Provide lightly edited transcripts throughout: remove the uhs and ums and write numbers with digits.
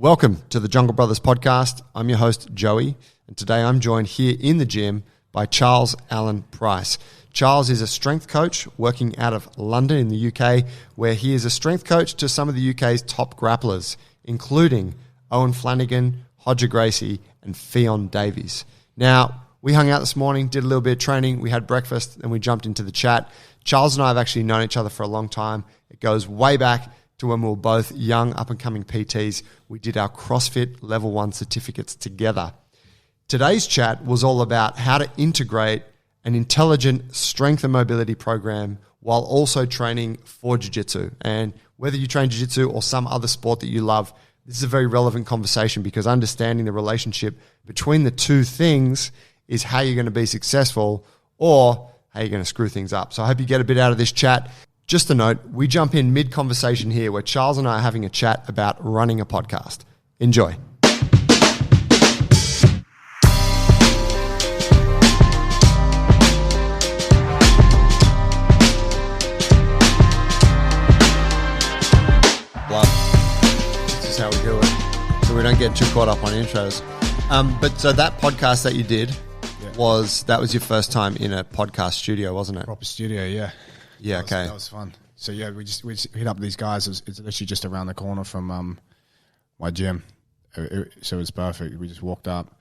Welcome to the Jungle Brothers podcast. I'm your host, Joey, and today I'm joined here in the gym by Allan Price. Charles is a strength coach working out of London in the UK, where he is a strength coach to some of the UK's top grapplers, including Owen Flanagan, Hodger Gracie, and Fionn Davies. Now, we hung out this morning, did a little bit of training, we had breakfast, and we jumped into the chat. Charles and I have actually known each other for a long time. It goes way back to when we were both young, up-and-coming PTs. We did our CrossFit Level 1 certificates together. Today's chat was all about how to integrate an intelligent strength and mobility program while also training for jiu-jitsu. And whether you train jiu-jitsu or some other sport that you love, this is a very relevant conversation because understanding the relationship between the two things is how you're going to be successful or how you're going to screw things up. So I hope you get a bit out of this chat. Just a note, we jump in mid-conversation here where Charles and I are having a chat about running a podcast. Enjoy. Blood. This is how we do it. So we don't get too caught up on intros. But so that podcast that you did was your first time in a podcast studio, wasn't it? Proper studio, yeah. Yeah, okay. That was fun. So yeah, we just hit up these guys. It's literally just around the corner from my gym, so it was perfect. We just walked up.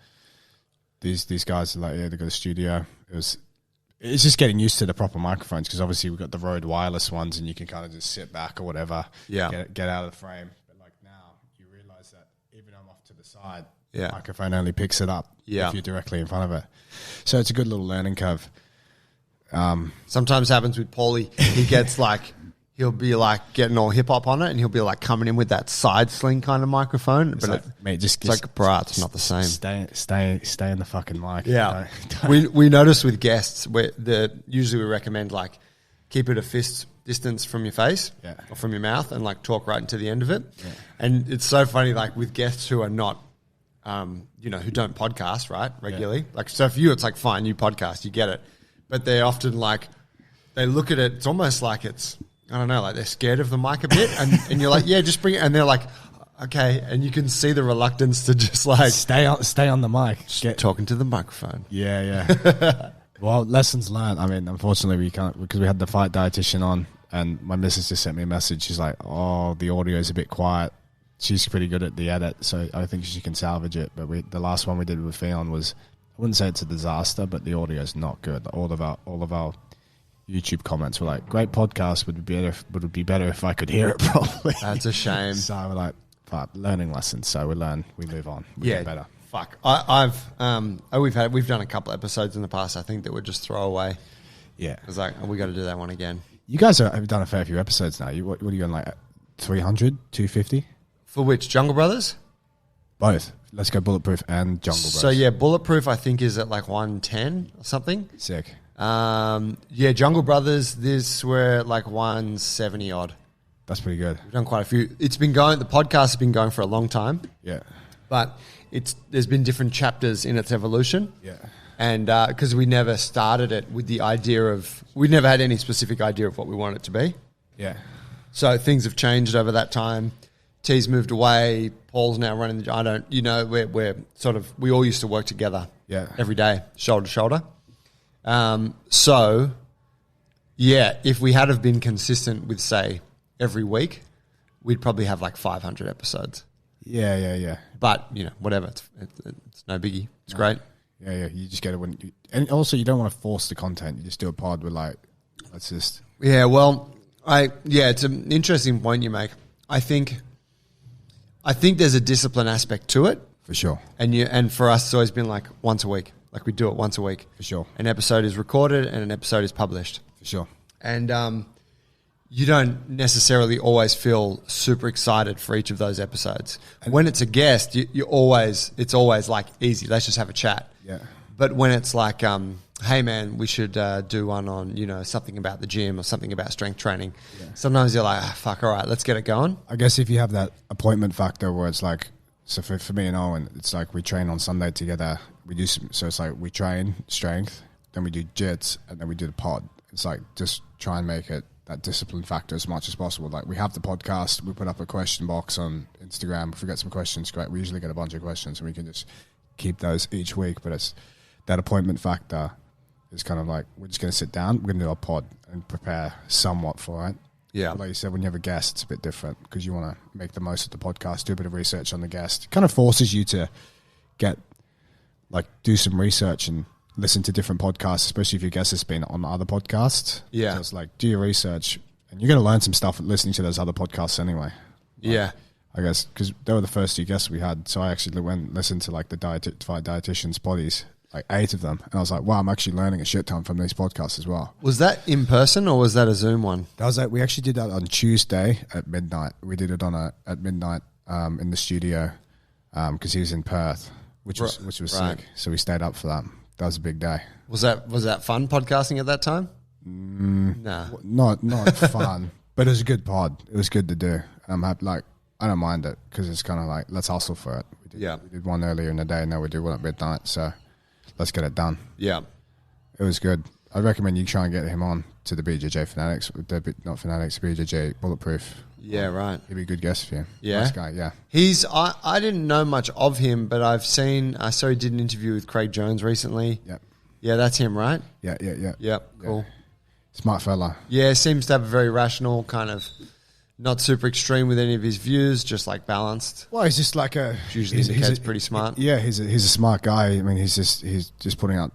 These guys are like, yeah, they got a studio. It's just getting used to the proper microphones because obviously we've got the Rode wireless ones, and you can kind of just sit back or whatever. Yeah, get out of the frame. But like now, you realize that even I'm off to the side, yeah, the microphone only picks it up if you're directly in front of it. So it's a good little learning curve. Sometimes happens with Paulie. He gets he'll be getting all hip hop on it, and he'll be coming in with that side sling kind of microphone. But it's like, bro, it's not the same. Stay in the fucking mic. Yeah, we notice with guests usually we recommend keep it a fist distance from your face or from your mouth, and talk right into the end of it. Yeah. And it's so funny, with guests who are not, who don't podcast right regularly. Yeah. So for you, it's fine, you podcast, you get it. But they're often they look at it, it's almost like it's, I don't know, they're scared of the mic a bit. And you're yeah, just bring it. And they're okay. And you can see the reluctance to just stay on the mic. Talking to the microphone. Yeah. Well, lessons learned. I mean, unfortunately, we can't, because we had the fight dietitian on, and my missus just sent me a message. She's like, oh, the audio is a bit quiet. She's pretty good at the edit, so I think she can salvage it. But the last one we did with Fionn was, I wouldn't say it's a disaster, but the audio is not good. All of our YouTube comments were great podcast, would be better if I could hear it properly. That's a shame. So we're but learning lessons. So we move on. We get better. Fuck. We've done a couple episodes in the past, I think, that were just throwaway. Yeah. It was we got to do that one again. You guys have done a fair few episodes now. What are you on, 300, 250? For which, Jungle Brothers? Both. Let's go Bulletproof and Jungle Brothers. So yeah, Bulletproof I think is at 110 or something. Sick. Jungle Brothers, we're at 170 odd. That's pretty good. We've done quite a few. The podcast has been going for a long time. Yeah. But there's been different chapters in its evolution. Yeah. And because we never started it with the idea of, we never had any specific idea of what we want it to be. Yeah. So things have changed over that time. T's moved away. Paul's now running we're sort of, we all used to work together every day, shoulder to shoulder. If we had have been consistent with, say, every week, we'd probably have 500 episodes. Yeah. But, whatever, it's no biggie. It's great. Yeah. You just get it and also you don't want to force the content. You just do a pod with let's just. Yeah, well, it's an interesting point you make. I think there's a discipline aspect to it. For sure. And for us, it's always been once a week. We do it once a week. For sure. An episode is recorded and an episode is published. For sure. And you don't necessarily always feel super excited for each of those episodes. And when it's a guest, it's always easy. Let's just have a chat. Yeah. But when it's hey man, we should do one on, something about the gym or something about strength training. Yeah. Sometimes you're fuck, all right, let's get it going. I guess if you have that appointment factor where it's so for me and Owen, it's we train on Sunday together. We do so it's we train strength, then we do jits, and then we do the pod. It's just try and make it that discipline factor as much as possible. Like we have the podcast, we put up a question box on Instagram. If we get some questions, great. We usually get a bunch of questions and we can just keep those each week. But it's that appointment factor is kind of like, we're just going to sit down, we're going to do a pod and prepare somewhat for it. Yeah. Like you said, when you have a guest, it's a bit different because you want to make the most of the podcast, do a bit of research on the guest. It kind of forces you to do some research and listen to different podcasts, especially if your guest has been on other podcasts. Yeah. So it's like, do your research and you're going to learn some stuff listening to those other podcasts anyway. Yeah. I guess because they were the first 2 guests we had. So I actually went and listened to like the dietitians' poddies, like 8 of them. And I was like, wow, I'm actually learning a shit ton from these podcasts as well. Was that in person or was that a Zoom one? That was like, we actually did that on Tuesday at midnight. We did it at midnight in the studio because he was in Perth, which was right. sick. So we stayed up for that. That was a big day. Was that fun podcasting at that time? Nah. Not fun, but it was a good pod. It was good to do. I'm happy, like, I don't mind it because it's kind of like, let's hustle for it. We did one earlier in the day, and now we do one at midnight. So let's get it done. Yeah. It was good. I recommend you try and get him on to the BJJ Fanatics, not Fanatics, BJJ Bulletproof. Yeah, right. He'd be a good guest for you. Yeah. Nice guy, yeah. I didn't know much of him, but I saw he did an interview with Craig Jones recently. Yep. Yeah, that's him, right? Yeah. Yep, cool. Yeah. Smart fella. Yeah, seems to have a very rational kind of, not super extreme with any of his views, just like balanced. Well, he's just like usually indicates pretty smart. Yeah, he's a smart guy. I mean, he's just putting out,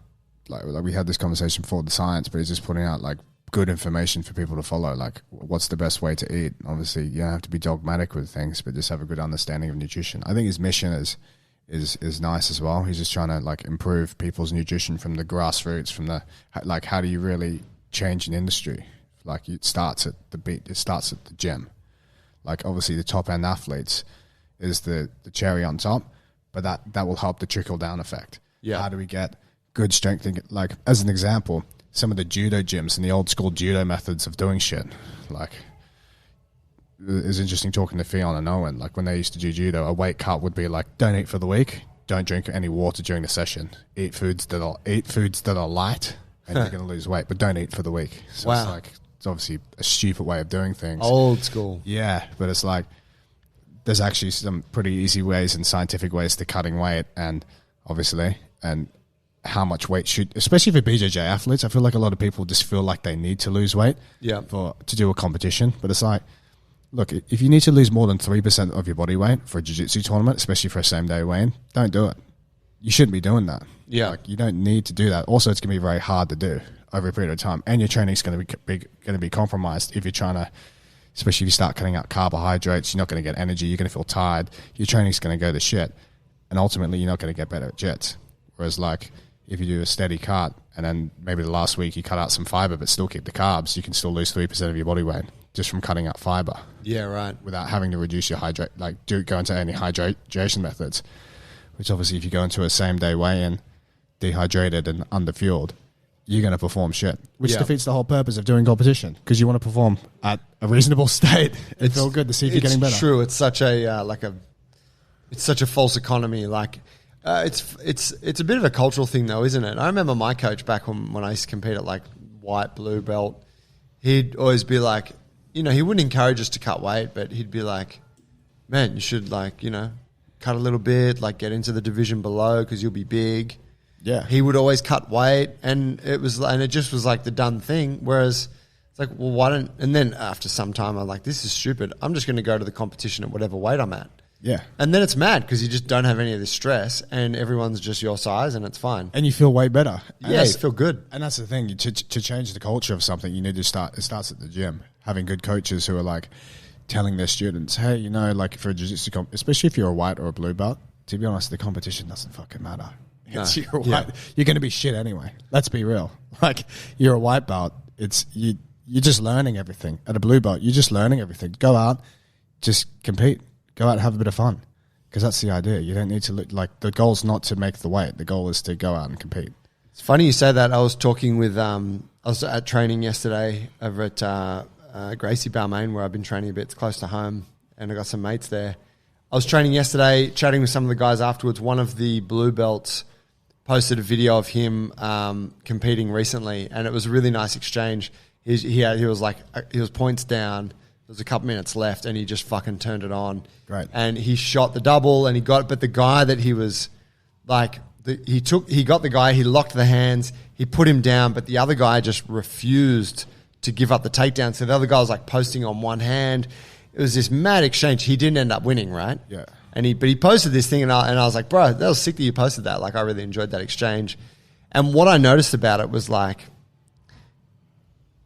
like we had this conversation before the science, but he's just putting out like good information for people to follow. Like, what's the best way to eat? Obviously, you don't have to be dogmatic with things, but just have a good understanding of nutrition. I think his mission is nice as well. He's just trying to like improve people's nutrition from the grassroots, from the like, how do you really change an industry? Like, it starts at the gym. Like, obviously, the top end athletes is the cherry on top, but that will help the trickle down effect. Yeah. How do we get good strength? Like, as an example, some of the judo gyms and the old school judo methods of doing shit. Like, it was interesting talking to Fionn and Owen. Like, when they used to do judo, a weight cut would be like, don't eat for the week, don't drink any water during the session, eat foods that are light, and you're going to lose weight, but don't eat for the week. So wow. It's like, it's obviously a stupid way of doing things. Old school. Yeah, but it's like, there's actually some pretty easy ways and scientific ways to cutting weight, and obviously, and how much weight should, especially for BJJ athletes, I feel like a lot of people just feel like they need to lose weight to do a competition. But it's like, look, if you need to lose more than 3% of your body weight for a jiu-jitsu tournament, especially for a same-day weigh-in, don't do it. You shouldn't be doing that. Yeah. Like, you don't need to do that. Also, it's going to be very hard to do over a period of time, and your training's going to be compromised if you're trying to, especially if you start cutting out carbohydrates. You're not going to get energy. You're going to feel tired. Your training's going to go to shit, and ultimately, you're not going to get better at jits. Whereas, like, if you do a steady cut, and then maybe the last week you cut out some fiber but still keep the carbs, you can still lose 3% of your body weight just from cutting out fiber. Yeah, right. Without having to reduce your go into any hydration methods. Which obviously, if you go into a same-day weigh-in, dehydrated and underfueled, you're going to perform shit. Which defeats the whole purpose of doing competition, because you want to perform at a reasonable state and feel good to see if you're getting better. It's true. It's such a it's such a false economy. Like, it's a bit of a cultural thing, though, isn't it? I remember my coach back when I used to compete at like white, blue belt. He'd always be like, he wouldn't encourage us to cut weight, but he'd be like, man, you should cut a little bit, like get into the division below because you'll be big. Yeah. He would always cut weight, and it just was like the done thing. Whereas it's like, well, why don't? And then after some time, I'm like, this is stupid. I'm just going to go to the competition at whatever weight I'm at. Yeah. And then it's mad because you just don't have any of this stress, and everyone's just your size, and it's fine. And you feel way better. Yeah, you feel good. And that's the thing. To change the culture of something, you need to start. It starts at the gym. Having good coaches who are like telling their students, hey, like for a jiu-jitsu comp, especially if you're a white or a blue belt, to be honest, the competition doesn't fucking matter. It's you're white. You're going to be shit anyway. Let's be real. Like, you're a white belt. You're just learning everything. At a blue belt, you're just learning everything. Go out, just compete. Go out and have a bit of fun, because that's the idea. You don't need to look like, the goal's not to make the weight. The goal is to go out and compete. It's funny you say that. I was talking with I was at training yesterday over at Gracie Balmain, where I've been training a bit. It's close to home, and I got some mates there. I was training yesterday, chatting with some of the guys afterwards. One of the blue belts posted a video of him competing recently, and it was a really nice exchange. he was points down. There was a couple minutes left, and he just fucking turned it on. Right. And he shot the double, and he got it. But the guy that he was like, he got the guy, he locked the hands, he put him down, but the other guy just refused to give up the takedown. So the other guy was like posting on one hand. It was this mad exchange. He didn't end up winning, right? Yeah. And he posted this thing, and I was like, bro, that was sick that you posted that. Like, I really enjoyed that exchange. And what I noticed about it was like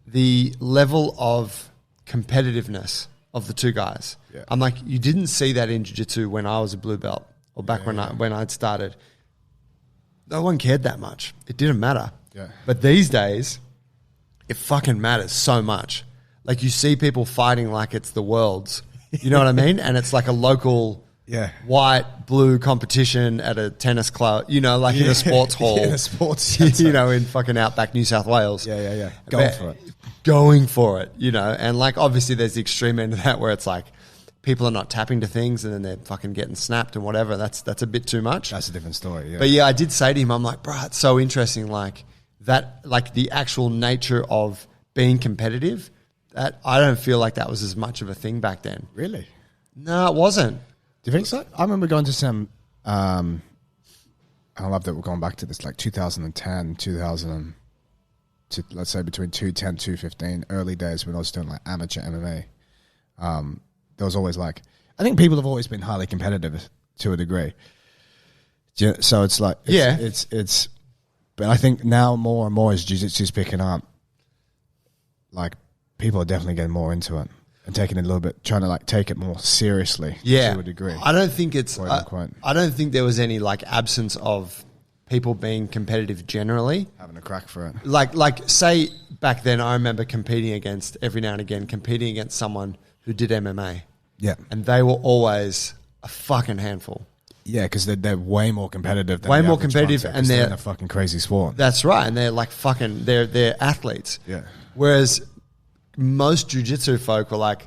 the level of competitiveness of the two guys. Yeah. I'm like, you didn't see that in jiu-jitsu when I was a blue belt or back when I'd started. No one cared that much. It didn't matter. Yeah. But these days, it fucking matters so much. Like, you see people fighting like it's the world's. You know what I mean? And it's like a local white, blue competition at a tennis club, you know, like in a sports hall. In a sports center. You know, in fucking outback New South Wales. Yeah. Going for it, you know. And like, obviously there's the extreme end of that where it's like people are not tapping to things and then they're fucking getting snapped and whatever. That's a bit too much. That's a different story, yeah. But yeah, I did say to him, I'm like, bro, it's so interesting, like that, like the actual nature of being competitive, that I don't feel like that was as much of a thing back then. Really? No, it wasn't. Do you think so? I remember going to some, I love that we're going back to this, like 2010, 2000, let's say between 210, 215, early days when I was doing like amateur MMA. There was always like, I think people have always been highly competitive to a degree. So it's like, it's, but I think now more and more as jiu-jitsu is picking up, like people are definitely getting more into it and taking it a little bit, trying to like take it more seriously to a degree. I don't think it's, I don't think there was any like absence of people being competitive generally. Having a crack for it. Like say back then I remember competing against someone who did MMA. Yeah. And they were always a fucking handful. Yeah, because they're way more competitive than way more competitive, and they're in a fucking crazy sport. That's right, and they're like fucking they're athletes. Yeah. Whereas most jiu-jitsu folk were like,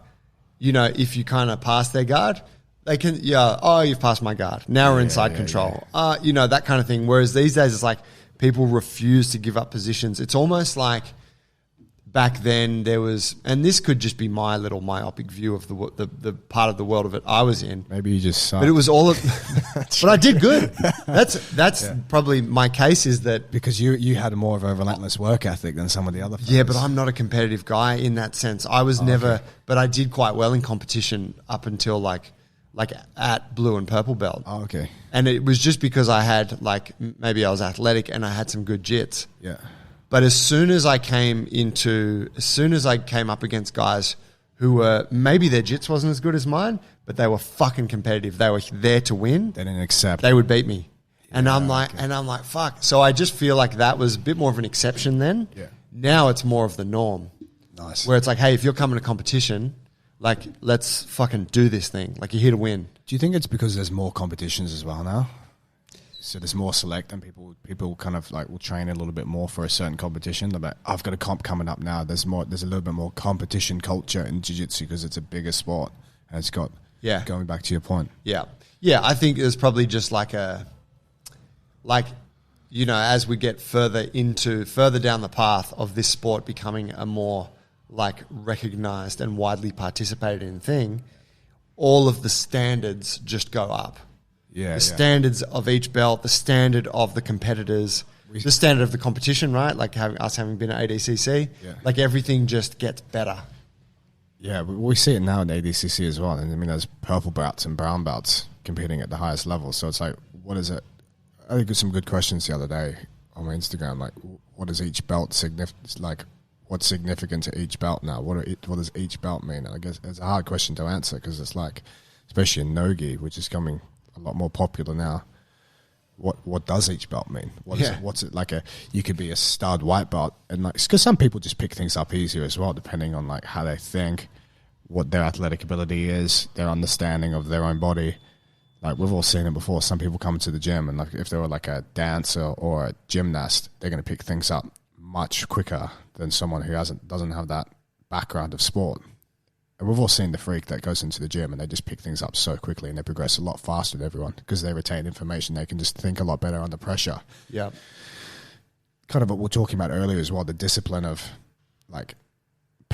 you know, if you kind of pass their guard, they can you've passed my guard. Now we're inside control. Yeah. You know, that kind of thing. Whereas these days it's like people refuse to give up positions. It's almost like back then there was, and this could just be my little myopic view of the part of the world of it I was in. Maybe you just suck. But it was all of, but I did good. That's probably my case, is that because you had more of a relentless work ethic than some of the other fellas. Yeah, but I'm not a competitive guy in that sense. I was never, but I did quite well in competition up until like at blue and purple belt. Oh, okay. And it was just because I had like, maybe I was athletic and I had some good jits. Yeah. But as soon as I came up against guys who were, maybe their jits wasn't as good as mine, but they were fucking competitive. They were there to win. They didn't accept. They would beat me. Yeah, and I'm like, fuck. So I just feel like that was a bit more of an exception then. Yeah. Now it's more of the norm. Nice. Where it's like, hey, if you're coming to competition, like, let's fucking do this thing. Like, you're here to win. Do you think it's because there's more competitions as well now? So there's more select, and people kind of like will train a little bit more for a certain competition. Like, I've got a comp coming up now. There's a little bit more competition culture in jiu-jitsu because it's a bigger sport, and it's got going back to your point. Yeah, I think there's probably just as we get further down the path of this sport becoming a more like recognized and widely participated in thing, all of the standards just go up. Yeah, the standards of each belt, the standard of the competitors, the standard of the competition, right? Like having been at ADCC, like everything just gets better. Yeah, we see it now in ADCC as well. And I mean, there's purple belts and brown belts competing at the highest level. So it's like, what is it? I think there's some good questions the other day on my Instagram. Like, what does each belt like? What's significant to each belt now? What does each belt mean? And I guess it's a hard question to answer because it's like, especially in no-gi, which is coming a lot more popular now. What does each belt mean? What's it like? You could be a stud white belt, and like, because some people just pick things up easier as well, depending on like how they think, what their athletic ability is, their understanding of their own body. Like, we've all seen it before. Some people come to the gym, and like if they were like a dancer or a gymnast, they're going to pick things up much quicker than someone who doesn't have that background of sport. And we've all seen the freak that goes into the gym and they just pick things up so quickly and they progress a lot faster than everyone because they retain information. They can just think a lot better under pressure. Yeah. Kind of what we were talking about earlier as well, the discipline of like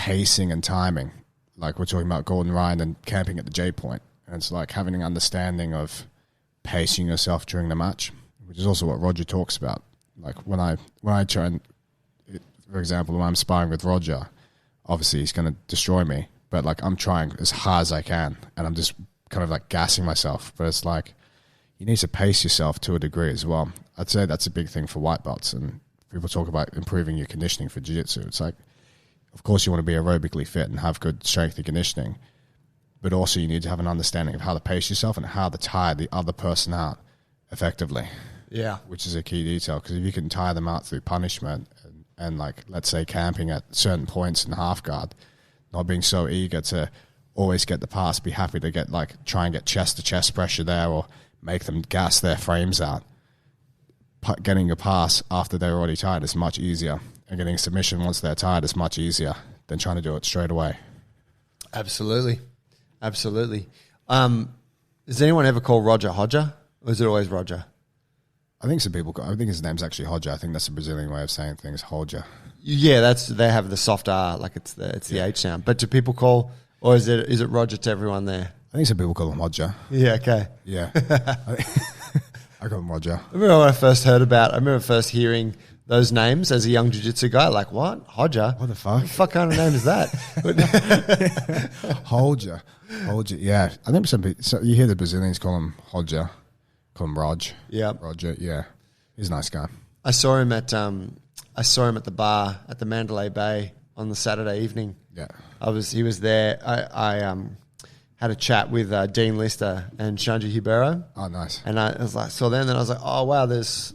pacing and timing. Like we're talking about Gordon Ryan and camping at the J point. And it's like having an understanding of pacing yourself during the match, which is also what Roger talks about. Like when I train, for example, when I'm sparring with Roger, obviously he's going to destroy me, but like I'm trying as hard as I can, and I'm just kind of like gassing myself. But it's like you need to pace yourself to a degree as well. I'd say that's a big thing for white belts, and people talk about improving your conditioning for jiu-jitsu. It's like, of course you want to be aerobically fit and have good strength and conditioning, but also you need to have an understanding of how to pace yourself and how to tire the other person out effectively. Yeah. Which is a key detail, because if you can tire them out through punishment and like, let's say, camping at certain points in half guard, not being so eager to always get the pass, be happy to get like, try and get chest to chest pressure there or make them gas their frames out. Getting a pass after they're already tired is much easier, and getting a submission once they're tired is much easier than trying to do it straight away. Absolutely. Absolutely. Has anyone ever called Roger Hodger, or is it always Roger? I think some people. I think his name's actually Hodger. I think that's a Brazilian way of saying things. Hodger. Yeah, they have the soft R, like it's the H sound. But do people call, or is it Roger to everyone there? I think some people call him Hodger. Yeah. Okay. Yeah. I call him Roger. I remember when I remember first hearing those names as a young jiu-jitsu guy. Like, what? Hodger? What the fuck? What the fuck kind of name is that? Hodger. Yeah, I think some people. So you hear the Brazilians call him Hodger. Call him Rog. Yeah. Roger, yeah. He's a nice guy. I saw him at the bar at the Mandalay Bay on the Saturday evening. Yeah. He was there. I had a chat with Dean Lister and Shanji Hibero. Oh, nice. And I was like, saw them, and then I was like, oh wow, there's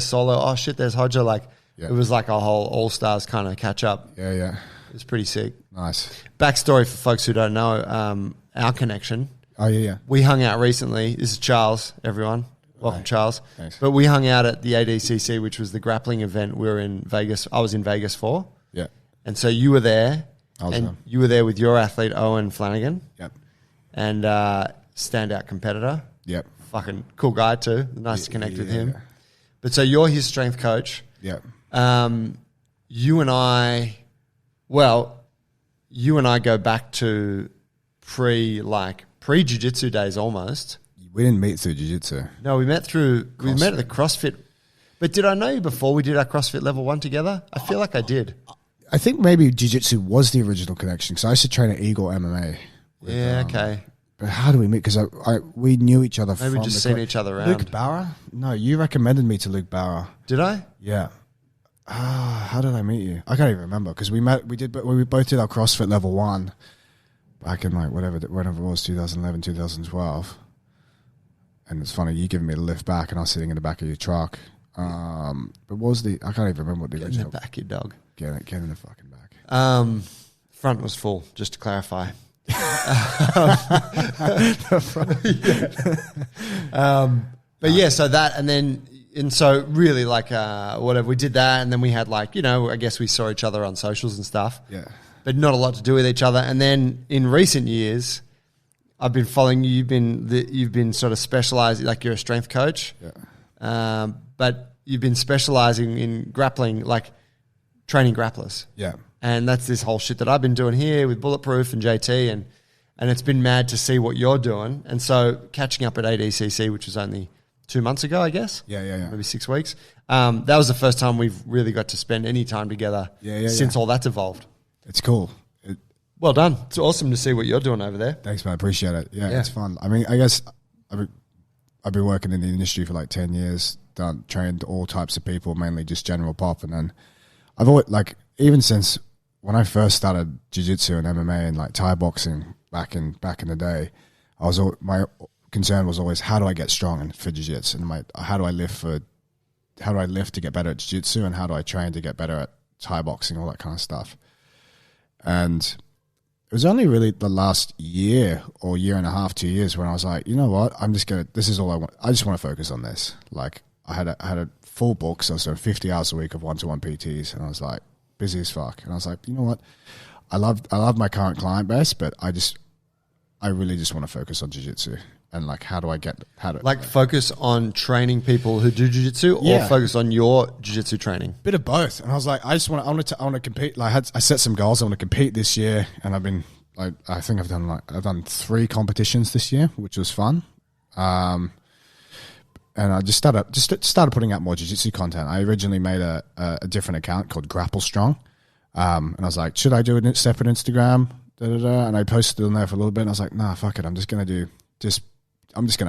Solo. Oh shit, there's Hodger. Like, it was like a whole All Stars kind of catch up. Yeah, yeah. It was pretty sick. Nice. Backstory for folks who don't know, our connection. Oh, yeah. We hung out recently. This is Charles, everyone. Welcome, Charles. Thanks. But we hung out at the ADCC, which was the grappling event we were in Vegas. I was in Vegas for. Yeah. And so you were there. I was there. You were there with your athlete, Owen Flanagan. Yep. And standout competitor. Yep. Fucking cool guy too. Nice to connect with him. Yeah. But so you're his strength coach. Yep. You and I go back to pre-jiu-jitsu days almost. We didn't meet through jiu-jitsu. No, we met at the CrossFit. But did I know you before we did our CrossFit level 1 together? I feel like I did. I think maybe jiu-jitsu was the original connection, because I used to train at Eagle MMA. Okay. But how do we meet? Because we knew each other Maybe from just seen each other around. Luke Barra? No, you recommended me to Luke Barra. Did I? Yeah. How did I meet you? I can't even remember, because we both did our CrossFit level 1 back in like whenever it was, 2011, 2012. And it's funny, you giving me the lift back and I was sitting in the back of your truck. But what was I can't even remember what the Get original. in the back, you dog. Get in the fucking back. Front was full, just to clarify. But yeah, so that, and so really like whatever, we did that, and then we had like, I guess we saw each other on socials and stuff. Yeah. But not a lot to do with each other. And then in recent years, I've been following you. You've been sort of specializing, like you're a strength coach. Yeah. But you've been specializing in grappling, like training grapplers. Yeah. And that's this whole shit that I've been doing here with Bulletproof and JT, and it's been mad to see what you're doing. And so catching up at ADCC, which was only 2 months ago, I guess. Yeah. Maybe 6 weeks. That was the first time we've really got to spend any time together since all that's evolved. It's cool. Well done. It's awesome to see what you're doing over there. Thanks, man. I appreciate it. Yeah, it's fun. I mean, I guess I've been working in the industry for like 10 years, trained all types of people, mainly just general pop. And then I've always, like, even since when I first started jiu-jitsu and MMA and like Thai boxing back in the day, my concern was always, how do I get strong for jiu-jitsu? And how do I lift to get better at jiu-jitsu, and how do I train to get better at Thai boxing, all that kind of stuff. And it was only really the last year or year and a half, 2 years, when I was like, you know what, this is all I want. I just want to focus on this. Like I had a full book, so I was doing 50 hours a week of one-to-one PTs, and I was like busy as fuck. And I was like, you know what, I love my current client base, but I really just want to focus on jiu-jitsu, and like how to like focus on training people who do jiu-jitsu or focus on your jiu-jitsu training? Bit of both. And I was like, I want to compete. Like I set some goals. I want to compete this year, and I've been like, I think I've done 3 competitions this year, which was fun. And I just started putting out more jiu-jitsu content. I originally made a different account called Grapple Strong. And I was like, should I do a separate Instagram? And I posted on there for a little bit, and I was like, nah, fuck it. I'm just going to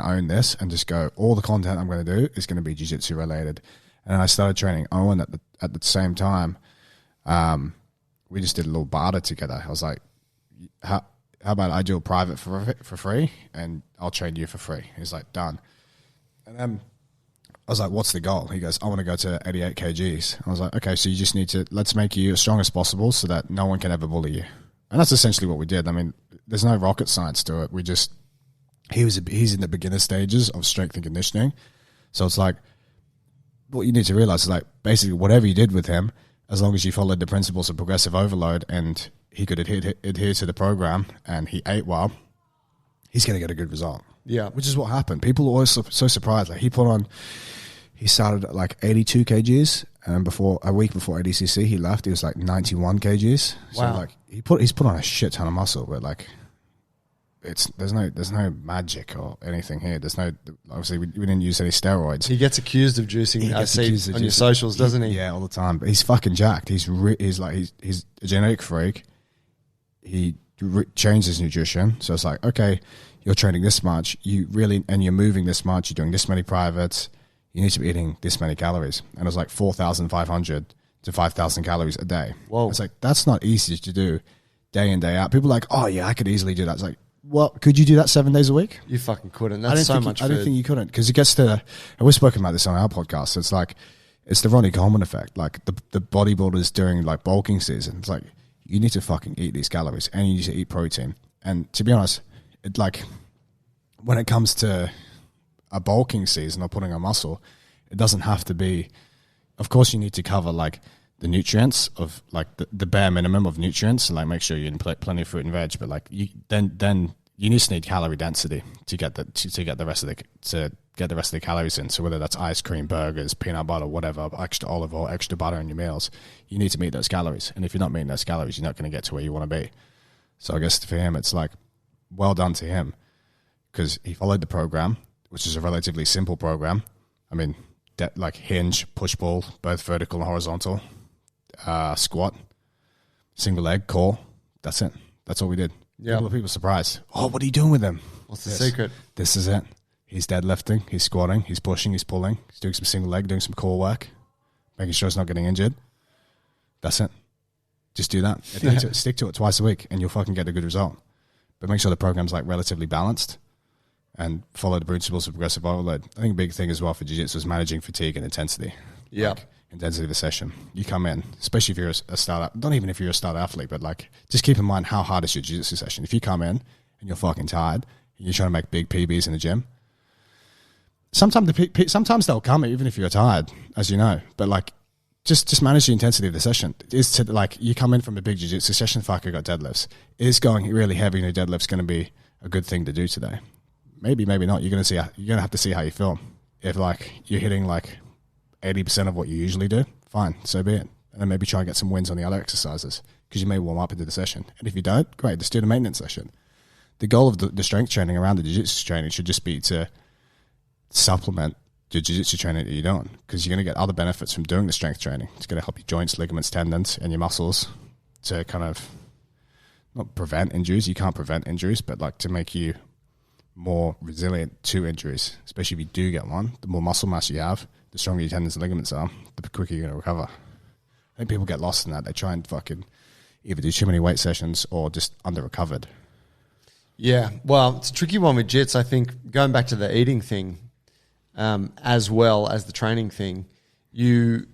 own this and just go, all the content I'm going to do is going to be jiu-jitsu related. And I started training Owen at the same time. We just did a little barter together. I was like, how about I do a private for free and I'll train you for free? He's like, done. And then I was like, what's the goal? He goes, I want to go to 88 kgs. I was like, okay, so you just need to, let's make you as strong as possible so that no one can ever bully you. And that's essentially what we did. I mean, there's no rocket science to it. He's in the beginner stages of strength and conditioning. So it's like, what you need to realize is like, basically whatever you did with him, as long as you followed the principles of progressive overload and he could adhere to the program and he ate well, he's going to get a good result. Yeah. Which is what happened. People are always so surprised. Like he started at like 82 kgs, and a week before ADCC, he left. He was like 91 kgs. So wow. like he's put on a shit ton of muscle, but like there's no magic or anything here. There's no, obviously we didn't use any steroids. He gets accused of juicing. I see on your socials, doesn't he? Yeah, all the time. But he's fucking jacked. He's a genetic freak. He changed his nutrition. So it's like, okay, you're training this much, and you're moving this much, you're doing this many privates, you need to be eating this many calories. And it was like 4,500 to 5,000 calories a day. Whoa. It's like, that's not easy to do day in, day out. People are like, oh yeah, I could easily do that. It's like, well, could you do that 7 days a week? You fucking couldn't. That's so much food. I don't think you couldn't, because it gets to, and we've spoken about this on our podcast, it's like, it's the Ronnie Coleman effect. Like the bodybuilders during like bulking season, it's like, you need to fucking eat these calories and you need to eat protein. And to be honest, when it comes to a bulking season or putting on muscle, it doesn't have to be, of course you need to cover like the nutrients of like the bare minimum of nutrients, and like make sure you're in plenty of fruit and veg, but like then you just need calorie density to get the rest of the calories in. So whether that's ice cream, burgers, peanut butter, whatever, extra olive oil, extra butter in your meals, you need to meet those calories. And if you're not meeting those calories, you're not going to get to where you want to be. So I guess for him, it's like, well done to him, because he followed the program, which is a relatively simple program. I mean, like hinge, push pull, both vertical and horizontal, squat, single leg, core. That's it. That's all we did. Yeah. People are surprised. Oh, what are you doing with him? What's the secret? This is it. He's deadlifting, he's squatting, he's pushing, he's pulling, he's doing some single leg, doing some core work, making sure he's not getting injured. That's it. Just do that. Stick to it twice a week and you'll fucking get a good result. But make sure the program's like relatively balanced and follow the principles of progressive overload. I think a big thing as well for jiu-jitsu is managing fatigue and intensity. Yeah. Like intensity of the session. You come in, especially if you're a start, not even if you're a start athlete, but like just keep in mind how hard is your jiu-jitsu session. If you come in and you're fucking tired and you're trying to make big PBs in the gym, sometimes they'll come even if you're tired, as you know, but like just manage the intensity of the session. Is to like, you come in from a big jiu-jitsu session, fuck, I got deadlifts. Is going really heavy in your deadlifts going to be a good thing to do today? Maybe not. You're going to have to see how you feel. If like you're hitting like 80% of what you usually do, fine, so be it. And then maybe try and get some wins on the other exercises, because you may warm up into the session. And if you don't, great, just do the maintenance session. The goal of the strength training around the jiu-jitsu training should just be to supplement the jiu-jitsu training that you're doing, because you're going to get other benefits from doing the strength training. It's going to help your joints, ligaments, tendons, and your muscles to kind of not prevent injuries. You can't prevent injuries, but like to make you more resilient to injuries, especially if you do get one. The more muscle mass you have, the stronger your tendons and ligaments are, the quicker you're going to recover. I think people get lost in that. They try and fucking either do too many weight sessions or just under-recovered. Yeah, well, it's a tricky one with jits. I think going back to the eating thing, as well as the training thing, when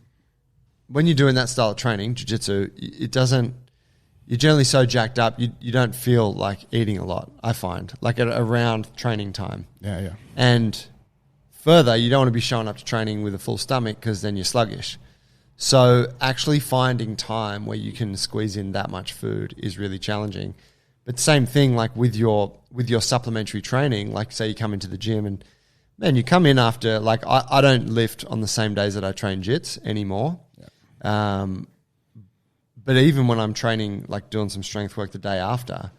you're doing that style of training, jiu-jitsu, you're generally so jacked up, you don't feel like eating a lot, I find, like around training time. Yeah. And further, you don't want to be showing up to training with a full stomach, because then you're sluggish. So actually finding time where you can squeeze in that much food is really challenging. But same thing, like with your supplementary training, like say you come into the gym and man, you come in after, like I don't lift on the same days that I train jits anymore. Yeah. But even when I'm training, like doing some strength work the day after,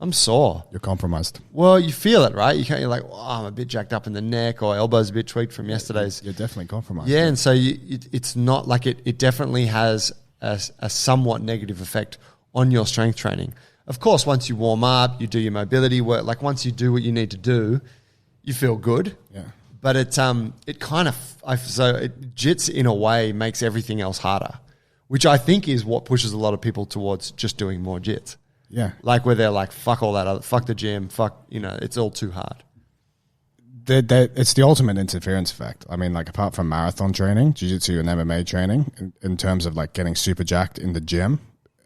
I'm sore. You're compromised. Well, you feel it, right? You're like, oh, I'm a bit jacked up in the neck, or elbow's a bit tweaked from yesterday's. You're definitely compromised. Yeah, and so it's not like it definitely has a somewhat negative effect on your strength training. Of course, once you warm up, you do your mobility work. Like once you do what you need to do, you feel good. Yeah. But it kind of jits in a way makes everything else harder, which I think is what pushes a lot of people towards just doing more jits. Yeah. Like where they're like, fuck all that other, fuck the gym, fuck, it's all too hard. It's the ultimate interference effect. I mean, like apart from marathon training, jiu-jitsu and MMA training, in terms of like getting super jacked in the gym,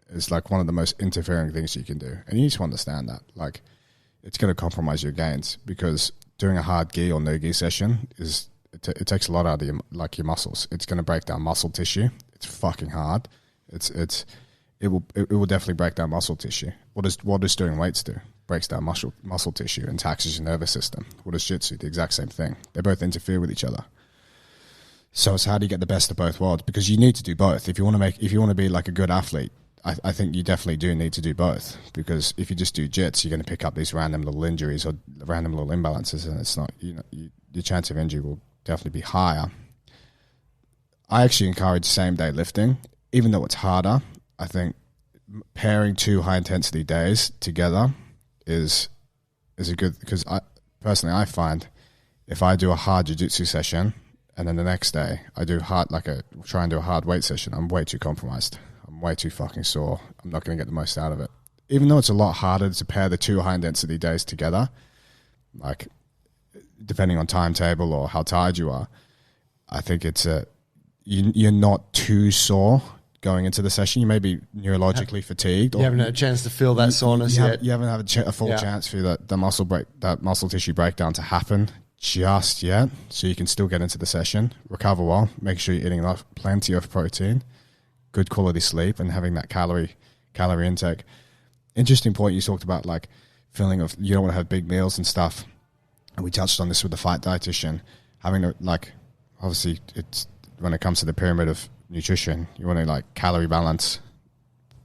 is like one of the most interfering things you can do. And you need to understand that. Like it's going to compromise your gains because doing a hard gi or no gi session it takes a lot out of your muscles. It's going to break down muscle tissue. It's fucking hard. It will definitely break down muscle tissue. What does doing weights do? Breaks down muscle tissue and taxes your nervous system. What does jiu-jitsu? The exact same thing. They both interfere with each other. So it's how do you get the best of both worlds? Because you need to do both. If you want to be like a good athlete, I think you definitely do need to do both. Because if you just do jits, you're going to pick up these random little injuries or random little imbalances, and it's not your chance of injury will definitely be higher. I actually encourage same day lifting, even though it's harder. I think pairing 2 high intensity days together is a good, because I find if I do a hard jiu-jitsu session and then the next day I do try and do a hard weight session, I'm way too compromised. I'm way too fucking sore. I'm not going to get the most out of it. Even though it's a lot harder to pair the 2 high intensity days together, like depending on timetable or how tired you are, I think you're not too sore going into the session. You may be neurologically fatigued. You haven't had a chance to feel that soreness yet. You haven't had a full chance for that muscle tissue breakdown to happen just yet. So you can still get into the session, recover well, make sure you're eating plenty of protein, good quality sleep, and having that calorie intake. Interesting point you talked about, like feeling of you don't want to have big meals and stuff. And we touched on this with the fight dietitian, having to obviously it's when it comes to the pyramid of nutrition, you want to like calorie balance,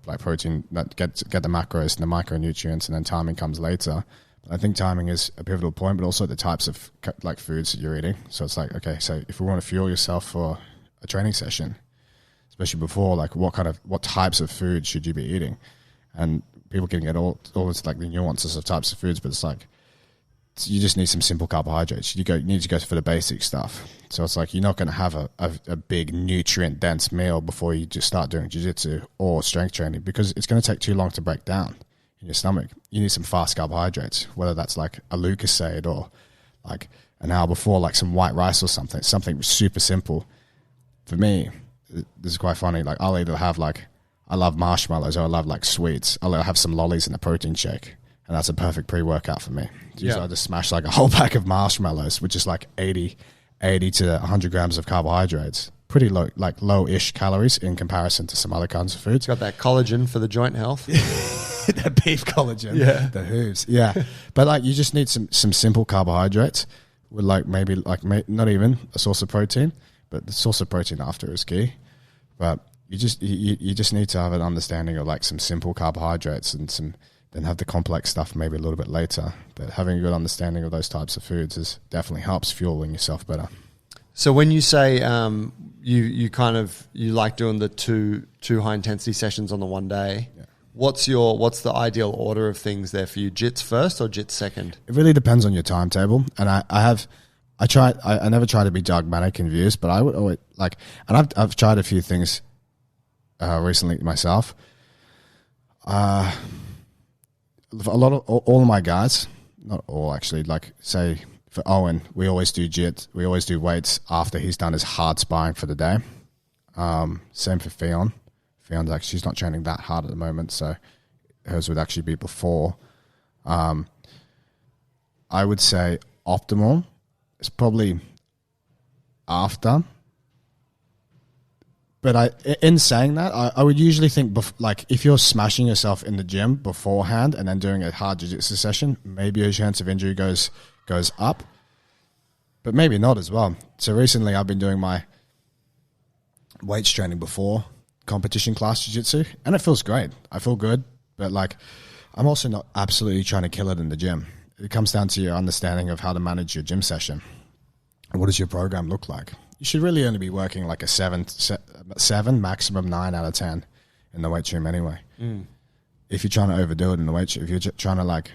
like protein, get the macros and the micronutrients, and then timing comes later. But I think timing is a pivotal point, but also the types of like foods that you're eating. So it's like, okay, so if we want to fuel yourself for a training session, especially before, like what types of food should you be eating? And people can get all this like the nuances of types of foods, but it's like you just need some simple carbohydrates. You need to go for the basic stuff. So it's like you're not going to have a big nutrient dense meal before you just start doing jiu-jitsu or strength training, because it's going to take too long to break down in your stomach. You need some fast carbohydrates, whether that's like a Lucozade or like an hour before, like some white rice or something super simple. For me, this is quite funny. Like I'll either have I love marshmallows or I love like sweets. I'll have some lollies in a protein shake. And that's a perfect pre-workout for me. Usually I just smash like a whole pack of marshmallows, which is like 80 to 100 grams of carbohydrates. Pretty low, like low-ish calories in comparison to some other kinds of foods. It's got that collagen for the joint health. That beef collagen. Yeah. The hooves. Yeah. But like you just need some simple carbohydrates with like maybe like not even a source of protein, but the source of protein after is key. But you just need to have an understanding of like some simple carbohydrates and then have the complex stuff maybe a little bit later. But having a good understanding of those types of foods definitely helps fueling yourself better. So when you say you like doing the two high intensity sessions on the one day, what's the ideal order of things there for you? Jits first or jits second? It really depends on your timetable. And I never try to be dogmatic and views, but I would always and I've tried a few things recently myself. All of my guys, not all actually, like say for Owen, we always do jits, we always do weights after he's done his hard sparring for the day. Same for Fionn. Fionn's actually, she's not training that hard at the moment, so hers would actually be before. I would say optimal is probably after But in saying that, I would usually think, like, if you're smashing yourself in the gym beforehand and then doing a hard jiu-jitsu session, maybe your chance of injury goes up, but maybe not as well. So recently I've been doing my weights training before competition class jiu-jitsu, and it feels great. I feel good, but like, I'm also not absolutely trying to kill it in the gym. It comes down to your understanding of how to manage your gym session. What does your program look like? You should really only be working like a 7, maximum 9 out of 10 in the weight room anyway. If you're trying to overdo it in the weight room, if you're trying to like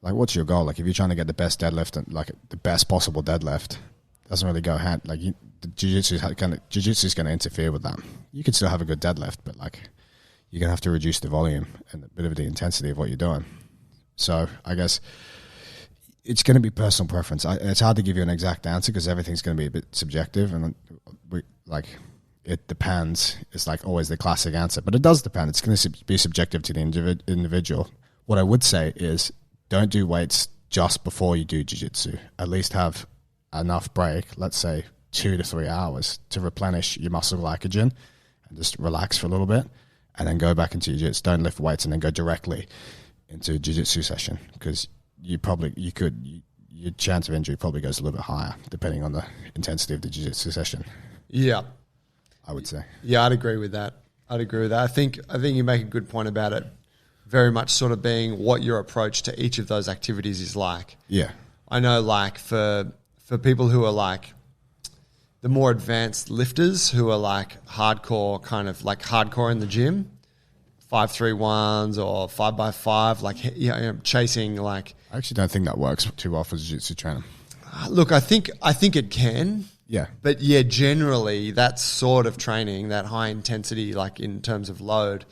what's your goal? Like, if you're trying to get the best deadlift and like the best possible deadlift, it doesn't really go hand. Like, the jiu-jitsu is going to interfere with that. You can still have a good deadlift, but like, you're going to have to reduce the volume and a bit of the intensity of what you're doing. So I guess it's going to be personal preference. It's hard to give you an exact answer because everything's going to be a bit subjective, and it depends. It's like always the classic answer, but it does depend. It's going to be subjective to the individual. What I would say is, don't do weights just before you do jiu-jitsu. At least have enough break, let's say 2 to 3 hours, to replenish your muscle glycogen and just relax for a little bit, and then go back into jiu-jitsu. Don't lift weights and then go directly into a jiu-jitsu session, because your chance of injury probably goes a little bit higher depending on the intensity of the jiu-jitsu session. Yeah, I would say. Yeah, I'd agree with that. I think you make a good point about it. Very much sort of being what your approach to each of those activities is like. Yeah, I know, like for people who are like the more advanced lifters who are like hardcore, kind of like hardcore in the gym, 5-3-1s or 5x5, like chasing like. I actually don't think that works too well for jiu-jitsu training. Look, I think it can. Yeah. But yeah, generally that sort of training, that high intensity, like in terms of load,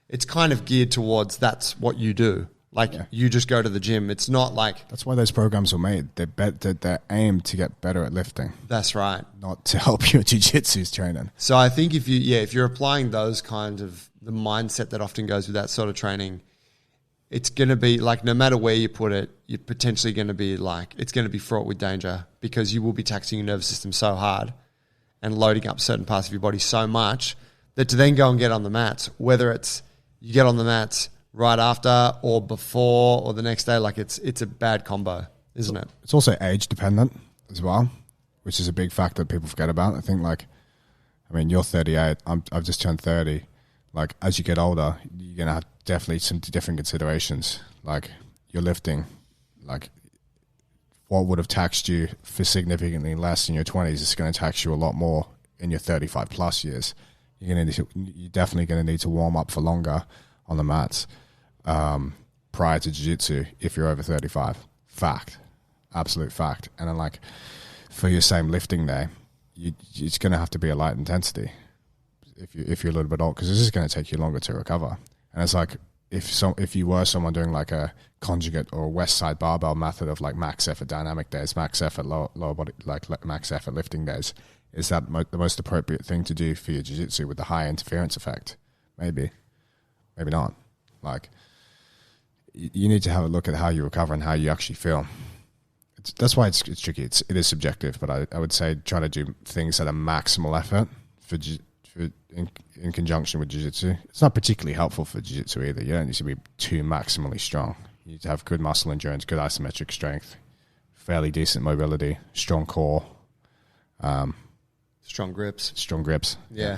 it's kind of geared towards that's what you do. Like, you just go to the gym. It's not like... That's why those programs were made. They're aimed to get better at lifting. That's right. Not to help your jiu-jitsu's training. So I think if you're applying those kinds of, the mindset that often goes with that sort of training, it's going to be like, no matter where you put it, you're potentially going to be like, it's going to be fraught with danger, because you will be taxing your nervous system so hard and loading up certain parts of your body so much that to then go and get on the mats, whether it's you get on the mats right after or before or the next day, like it's a bad combo, isn't it? It's also age dependent as well, which is a big factor that people forget about. I think, like, I mean, you're 38, I've just turned 30. Like, as you get older, you're going to have definitely some different considerations. Like, you're lifting, like, what would have taxed you for significantly less in your 20s is going to tax you a lot more in your 35 plus years. You're definitely going to need to warm up for longer on the mats prior to jiu-jitsu if you're over 35. Fact. Absolute fact. And then, like, for your same lifting day, it's going to have to be a light intensity if you're a little bit old, because this is going to take you longer to recover. And it's like, if you were someone doing like a conjugate or a west side barbell method of like max effort dynamic days, max effort lower body, like max effort lifting days, is that the most appropriate thing to do for your jiu-jitsu with the high interference effect? Maybe not. Like, you need to have a look at how you recover and how you actually feel. That's why it's tricky. It is subjective, but I would say try to do things at a maximal effort in conjunction with jiu-jitsu. It's not particularly helpful for jiu-jitsu either. You don't need to be too maximally strong. You need to have good muscle endurance, good isometric strength, fairly decent mobility, strong core, strong grips. Yeah,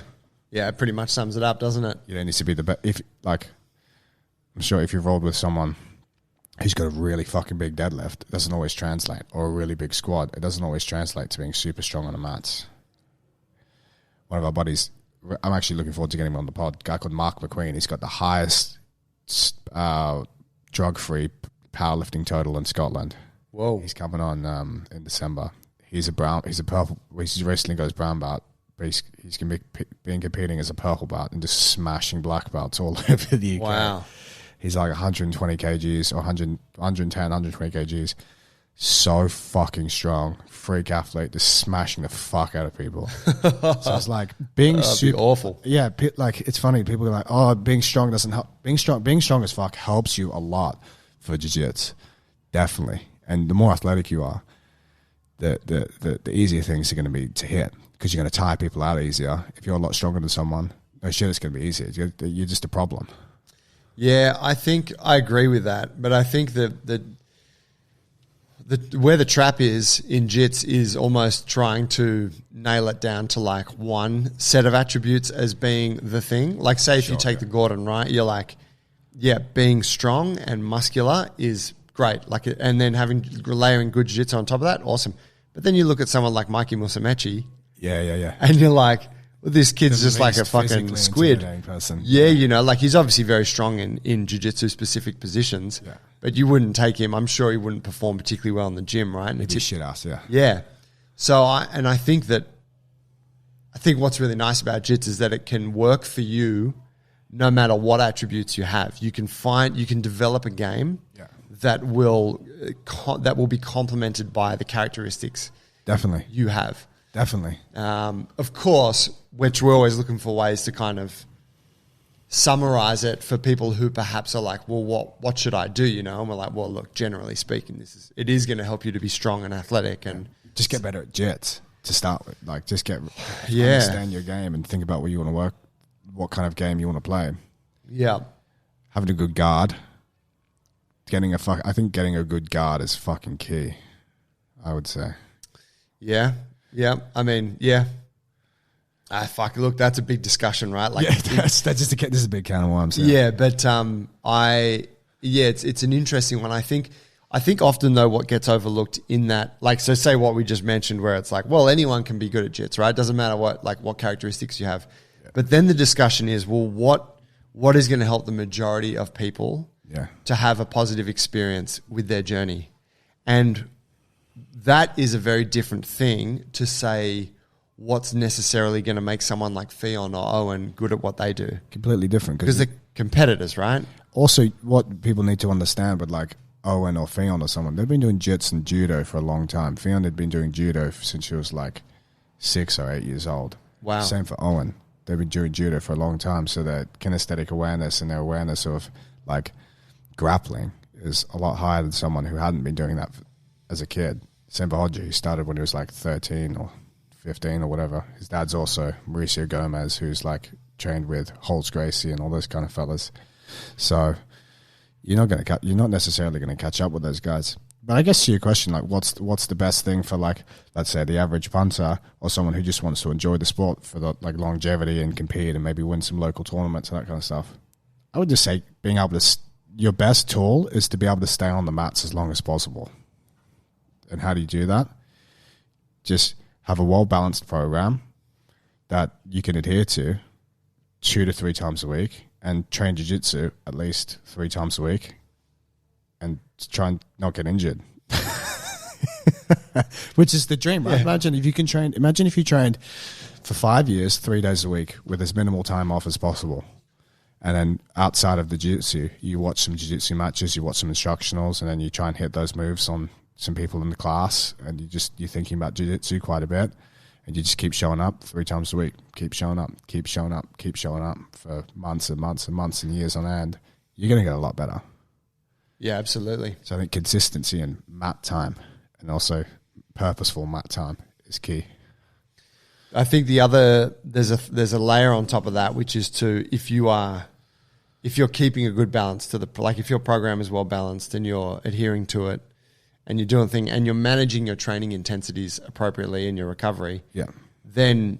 it pretty much sums it up, doesn't it? You don't need to be the best. I'm sure if you've rolled with someone who's got a really fucking big deadlift, it doesn't always translate, or a really big squat, it doesn't always translate to being super strong on the mats. One of our buddies, I'm actually looking forward to getting him on the pod, a guy called Mark McQueen. He's got the highest drug-free powerlifting total in Scotland. Whoa. He's coming on in December. He's recently got his brown belt, but he's going to be competing as a purple belt and just smashing black belts all over the UK. Wow. He's like 120 kgs or 110, 120 kgs. So fucking strong. Freak athlete, just smashing the fuck out of people. So it's like being super awful. Yeah, like it's funny. People are like, "Oh, being strong doesn't help." Being strong as fuck helps you a lot for jiu-jitsu, definitely. And the more athletic you are, the easier things are going to be to hit because you're going to tire people out easier. If you're a lot stronger than someone, no shit, it's going to be easier. You're just a problem. Yeah, I think I agree with that, but I think that where the trap is in jits is almost trying to nail it down to like one set of attributes as being the thing. Like say if you take the Gordon, right, you're like, yeah, being strong and muscular is great. Like, and then layering good jiu-jitsu on top of that, awesome. But then you look at someone like Mikey Musumeci. Yeah. And you're like, well, this kid's just like a fucking squid. Person. Yeah, you know, like he's obviously very strong in jiu-jitsu specific positions. Yeah. But you wouldn't take him. I'm sure he wouldn't perform particularly well in the gym, right? And He'd be shit ass, yeah. Yeah. So I think what's really nice about jits is that it can work for you no matter what attributes you have. You can develop a game that will be complemented by the characteristics definitely you have. Definitely. Of course, which we're always looking for ways to kind of summarize it for people who perhaps are like, well, what should I do? You know, and we're like, well, look, generally speaking, it is going to help you to be strong and athletic and just get better at jits to start with. Like, just understand your game and think about where you want to work, what kind of game you want to play. Yeah, having a good guard, I think getting a good guard is fucking key. I would say. Yeah. I mean, yeah. Look, that's a big discussion, right? Like, this is a big can of worms. Yeah, but it's an interesting one. I think often though what gets overlooked in that, like, so say what we just mentioned, where it's like, well, anyone can be good at jits, right? Doesn't matter what characteristics you have. Yeah. But then the discussion is, well, what is going to help the majority of people to have a positive experience with their journey, and that is a very different thing to say what's necessarily going to make someone like Fionn or Owen good at what they do. Completely different. Because they're competitors, right? Also, what people need to understand with like Owen or Fionn or someone, they've been doing jits and judo for a long time. Fionn had been doing judo since she was like 6 or 8 years old. Wow. Same for Owen. They've been doing judo for a long time, so their kinesthetic awareness and their awareness of like grappling is a lot higher than someone who hadn't been doing that as a kid. Same for Hodge, he started when he was like 13 or 15 or whatever. His dad's also Mauricio Gomez, who's like trained with Holtz Gracie and all those kind of fellas. So you're not necessarily going to catch up with those guys. But I guess to your question, like what's the best thing for like, let's say the average punter or someone who just wants to enjoy the sport for the like longevity and compete and maybe win some local tournaments and that kind of stuff? I would just say being able to, your best tool is to be able to stay on the mats as long as possible. And how do you do that? Just have a well-balanced program that you can adhere to 2 to 3 times a week and train jiu-jitsu at least 3 times a week and try and not get injured. Which is the dream, right? Yeah. Imagine if you trained for 5 years, 3 days a week with as minimal time off as possible. And then outside of the jiu-jitsu, you watch some jiu-jitsu matches, you watch some instructionals, and then you try and hit those moves on some people in the class, and you're thinking about jiu-jitsu quite a bit, and you just keep showing up 3 times a week, keep showing up for months and months and months and years on end, you're going to get a lot better. Yeah, absolutely. So I think consistency and mat time, and also purposeful mat time, is key. I think there's a layer on top of that, which is if you're keeping a good balance to if your program is well balanced and you're adhering to it, and you're doing things, and you're managing your training intensities appropriately in your recovery, then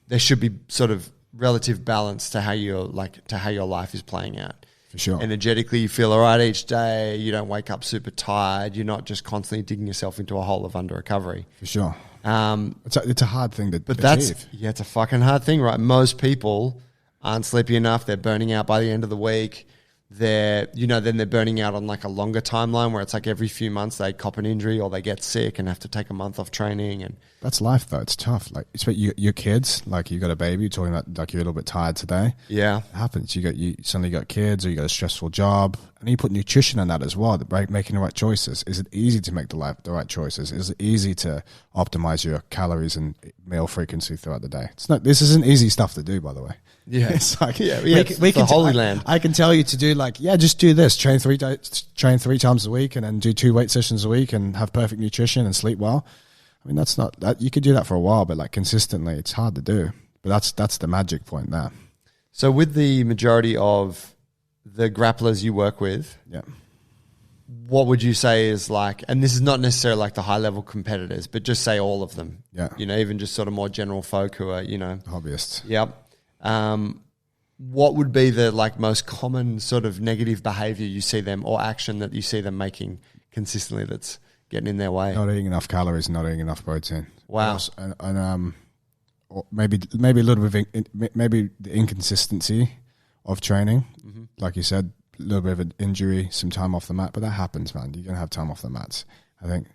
there should be sort of relative balance to how your life is playing out. For sure. Energetically, you feel all right each day. You don't wake up super tired. You're not just constantly digging yourself into a hole of under recovery. For sure. It's a hard thing to achieve. It's a fucking hard thing, right? Most people aren't sleepy enough. They're burning out by the end of the week. Then they're burning out on like a longer timeline where it's like every few months they cop an injury or they get sick and have to take a month off training. And that's life though. It's tough. Like your kids, like you got a baby, you're talking about like you're a little bit tired today. Yeah. It happens. You suddenly got kids or you got a stressful job, and you put nutrition in that as well, right? Making the right choices. Is it easy to make the right choices? Is it easy to optimize your calories and meal frequency throughout the day? This isn't easy stuff to do, by the way. Yeah, it's like we can Holy Land. I can tell you to do just do this. Train 3 times a week, and then do 2 weight sessions a week, and have perfect nutrition and sleep well. I mean, that's not that you could do that for a while, but like consistently, it's hard to do. But that's the magic point there. So with the majority of the grapplers you work with, Yeah. what would you say is like, and this is not necessarily like the high level competitors, but just say all of them. Yeah. You know, even just sort of more general folk who are, Hobbyists. Yep. What would be the like most common sort of negative behavior you see them or action that you see them making consistently that's getting in their way? Not eating enough calories, not eating enough protein. Wow. And or maybe a little bit of maybe the inconsistency of training, like you said, a little bit of an injury, some time off the mat, but that happens, man. You're gonna have time off the mats. I think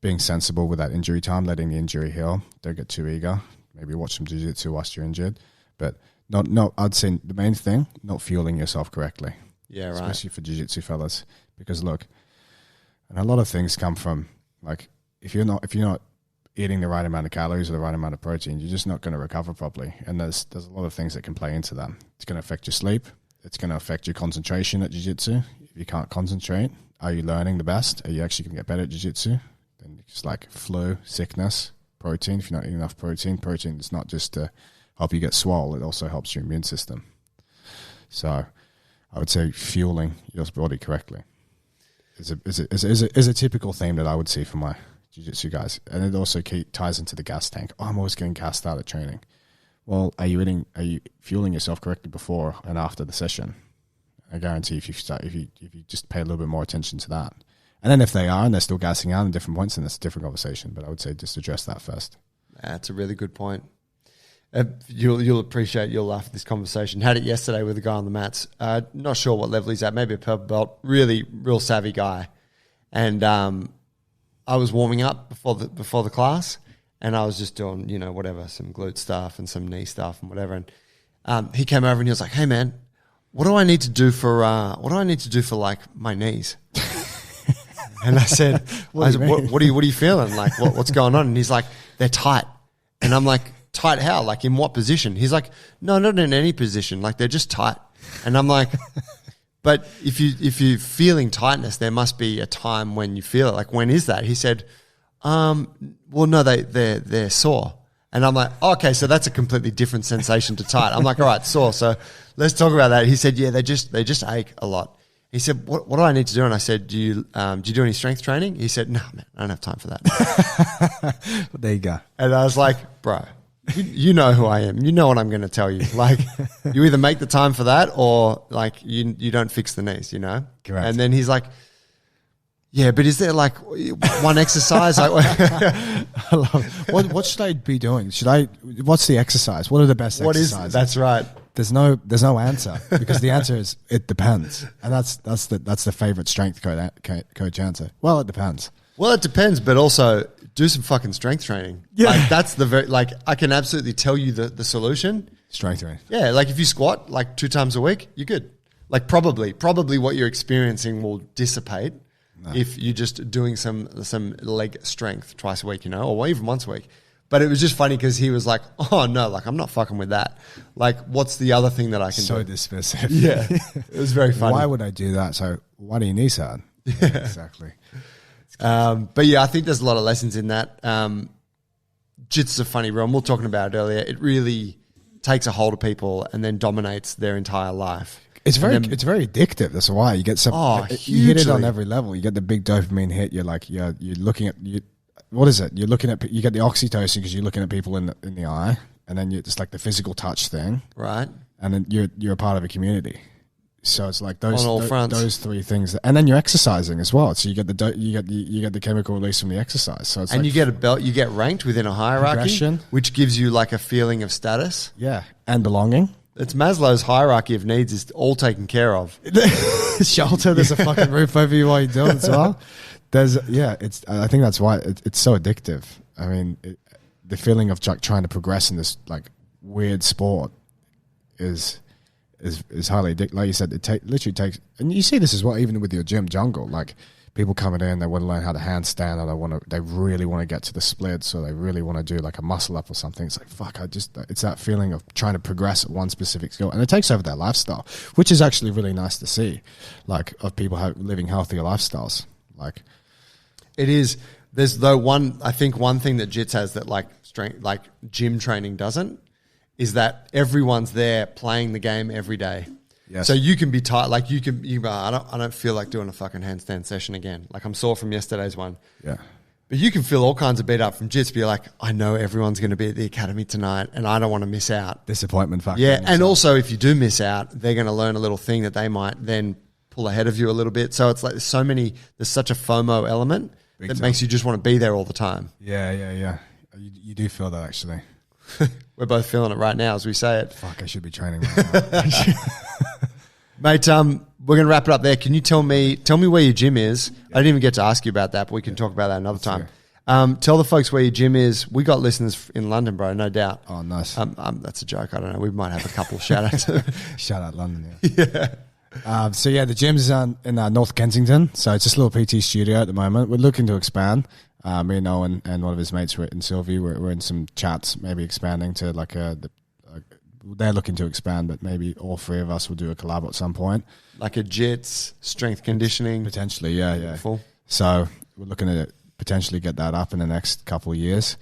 being sensible with that injury time, letting the injury heal. Don't get too eager. Maybe watch some jiu-jitsu whilst you're injured, but not. I'd say the main thing, not fueling yourself correctly. Yeah, right. Especially for jiu-jitsu fellas, because look, and a lot of things come from like if you're not eating the right amount of calories or the right amount of protein, you're just not going to recover properly. And there's a lot of things that can play into that. It's going to affect your sleep. It's going to affect your concentration at jiu-jitsu. If you can't concentrate, are you learning the best? Are you actually going to get better at jiu-jitsu? Then it's like flu, sickness, protein. If you're not eating enough protein is not just to help you get swole. It also helps your immune system. So I would say fueling your body correctly is a typical theme that I would see from my jiu-jitsu guys. And it also ties into the gas tank. I'm always getting gassed out at training. Well, are you fueling yourself correctly before and after the session? I guarantee if you just pay a little bit more attention to that. And then if they are and they're still gassing out at different points, then that's a different conversation. But I would say just address that first. That's a really good point. You'll laugh at this conversation. Had it yesterday with a guy on the mats. Not sure what level he's at. Maybe a purple belt. Really, real savvy guy. And I was warming up before the class, and I was just doing whatever, some glute stuff and some knee stuff and whatever. And he came over and he was like, "Hey man, what do I need to do for like my knees?" And I said, "What are you feeling? Like what's going on?" And he's like, "They're tight." And I'm like, "Tight how? Like in what position?" He's like, "No, not in any position. Like they're just tight." And I'm like, "But if you're feeling tightness, there must be a time when you feel it. Like when is that?" He said, "Well, no, they're sore." And I'm like, oh, "Okay, so that's a completely different sensation to tight." I'm like, "All right, sore. So let's talk about that." He said, "Yeah, they just ache a lot." He said, what do I need to do?" And I said, do you do any strength training? He said, "No, man, I don't have time for that." Well, there you go. And I was like, "Bro, you know who I am. You know what I'm going to tell you. Like, you either make the time for that or like you don't fix the knees, Correct. And then he's like, "Yeah, but is there like one exercise?" Like, I love it. What should I be doing? What's the exercise? What are the best exercises? That's right. There's no answer because the answer is it depends, and that's the favorite strength coach answer. Well, it depends. Well, it depends, but also do some fucking strength training. Yeah, like that's I can absolutely tell you the solution. Strength training. Yeah, like if you squat like 2 times a week, you're good. Like probably what you're experiencing will dissipate if you're just doing some leg strength twice a week, or even once a week. But it was just funny because he was like, "Oh no, like I'm not fucking with that. Like, what's the other thing that I can do?" So dismissive. Yeah, it was very funny. Why would I do that? So why do your knees hurt? Yeah, exactly. But yeah, I think there's a lot of lessons in that. Jitsu's a funny realm. We were talking about it earlier. It really takes a hold of people and then dominates their entire life. It's very addictive. That's why you get some. You hit it on every level. You get the big dopamine hit. You're like, you're looking at you. What is it? You're looking at. You get the oxytocin because you're looking at people in the eye, and then it's like the physical touch thing, right? And then you're a part of a community. So it's like those on all fronts. Those three things, and then you're exercising as well. So you get the chemical release from the exercise. So it's you get a belt. You get ranked within a hierarchy, which gives you like a feeling of status. Yeah, and belonging. It's Maslow's hierarchy of needs is all taken care of. Shelter. There's a fucking roof over you while you're doing it as well. I think that's why it's so addictive. I mean, the feeling of trying to progress in this like weird sport is highly addictive. Like you said, literally takes, and you see this as well, even with your gym jungle. Like people coming in, they want to learn how to handstand, or they really want to get to the splits, or they really want to do like a muscle up or something. It's like fuck, it's that feeling of trying to progress at one specific skill, and it takes over their lifestyle, which is actually really nice to see. Like of people living healthier lifestyles, like. It is. There's though one thing that Jits has that like strength, like gym training doesn't, is that everyone's there playing the game every day. Yes. So you can be tired, like you I don't feel like doing a fucking handstand session again. Like I'm sore from yesterday's one. Yeah. But you can feel all kinds of beat up from Jits. Be like, I know everyone's going to be at the academy tonight, and I don't want to miss out. Disappointment factor. Yeah, and also if you do miss out, they're going to learn a little thing that they might then pull ahead of you a little bit. So it's like there's such a FOMO element that makes you just want to be there all the time. Yeah. You do feel that actually. We're both feeling it right now as we say it. Fuck, I should be training right now. Mate, we're going to wrap it up there. Can you tell me where your gym is? I didn't even get to ask you about that, but we can talk about that another time. Tell the folks where your gym is. We got listeners in London, bro, no doubt. Oh, nice. That's a joke. I don't know. We might have a couple shout outs. Shout out London, yeah. The gym's in North Kensington. So it's just a little PT studio at the moment. We're looking to expand. Me and Owen and one of his mates in Sylvie, we're in some chats, maybe expanding to like they're looking to expand, but maybe all three of us will do a collab at some point. Like a Jits, strength conditioning. Potentially, yeah. Full. So we're looking to potentially get that up in the next couple of years.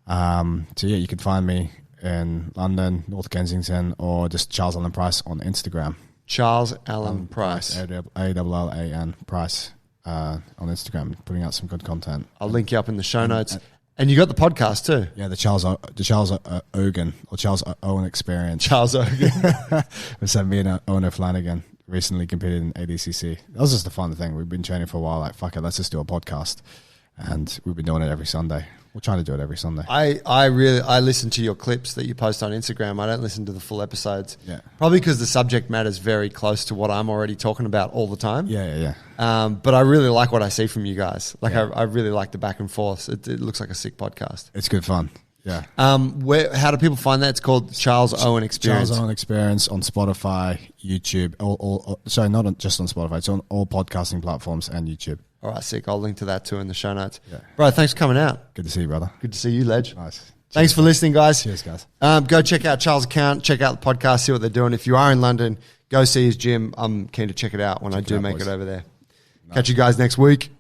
You can find me in London, North Kensington, or just Charles Allan Price on Instagram. Charles Allan Price. Allan Price on Instagram, putting out some good content. I'll link you up in the show notes. And you got the podcast too. Yeah, the Charles Ogan or Charles Owen Experience. Charles Ogan. So me and Owen O'Flanagan recently competed in ADCC. That was just a fun thing. We've been training for a while. Like, fuck it, let's just do a podcast. And we've been doing it every Sunday. We're trying to do it every Sunday. I listen to your clips that you post on Instagram. I don't listen to the full episodes. Yeah. Probably because the subject matter is very close to what I'm already talking about all the time. Yeah. But I really like what I see from you guys. Like I really like the back and forth. It looks like a sick podcast. It's good fun. Yeah. How do people find that? It's called Charles Owen Experience. Charles Owen Experience on Spotify, YouTube. Not just on Spotify. It's on all podcasting platforms and YouTube. All right, sick. I'll link to that too in the show notes. Yeah. Bro, thanks for coming out. Good to see you, brother. Good to see you, Ledge. Nice. Thanks for listening, guys. Cheers, guys. Go check out Charles' account. Check out the podcast. See what they're doing. If you are in London, go see his gym. I'm keen to check it out when I do make it over there. Nice. Catch you guys next week.